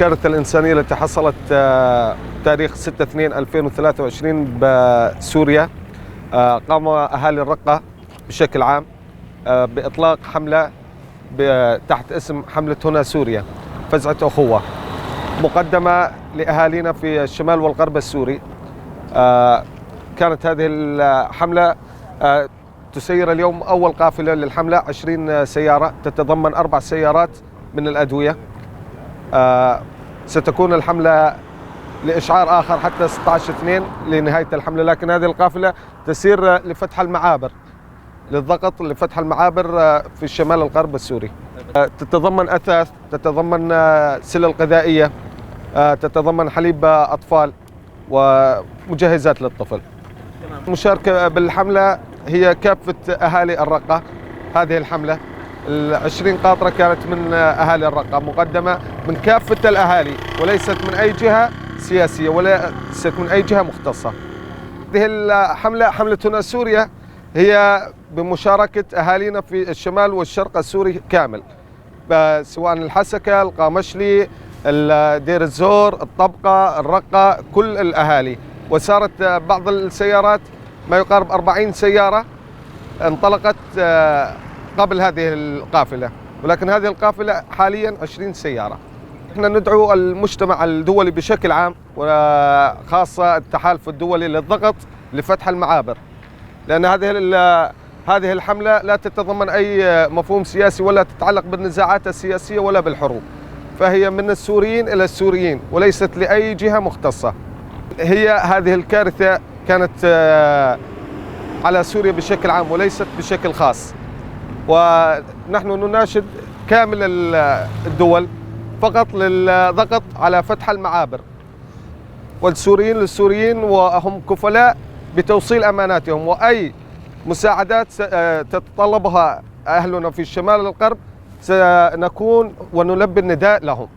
الكارثة الإنسانية التي حصلت تاريخ 6/2/2023 بسوريا، قام أهالي الرقة بشكل عام بإطلاق حملة تحت اسم حملة هنا سوريا فزعة أخوة، مقدمة لأهالينا في الشمال والغرب السوري. كانت هذه الحملة تسير اليوم أول قافلة للحملة 20 سيارة تتضمن 4 سيارات من الأدوية. ستكون الحملة لإشعار آخر حتى 16/2 لنهاية الحملة، لكن هذه القافلة تسير لفتح المعابر، للضغط لفتح المعابر في الشمال الغرب السوري. تتضمن أثاث، تتضمن سلل غذائية، تتضمن حليب أطفال ومجهزات للطفل. المشاركة بالحملة هي كافة أهالي الرقة. هذه الحملة 20 قاطرة كانت من أهالي الرقة، مقدمة من كافة الأهالي وليست من أي جهة سياسية وليست من أي جهة مختصة. هذه الحملة حملة هنا سوريا هي بمشاركة أهالينا في الشمال والشرق السوري كامل، سواء الحسكة، القامشلي، دير الزور، الطبقة، الرقة، كل الأهالي. وسارت بعض السيارات ما يقارب 40 سيارة انطلقت قبل هذه القافلة، ولكن هذه القافلة حاليا 20 سيارة. احنا ندعو المجتمع الدولي بشكل عام وخاصة التحالف الدولي للضغط لفتح المعابر، لأن هذه الحملة لا تتضمن أي مفهوم سياسي ولا تتعلق بالنزاعات السياسية ولا بالحروب، فهي من السوريين إلى السوريين وليست لأي جهة مختصة. هي هذه الكارثة كانت على سوريا بشكل عام وليست بشكل خاص، ونحن نناشد كامل الدول فقط للضغط على فتح المعابر، والسوريين للسوريين وهم كفلاء بتوصيل أماناتهم، وأي مساعدات تتطلبها أهلنا في الشمال الغرب سنكون ونلبي النداء لهم.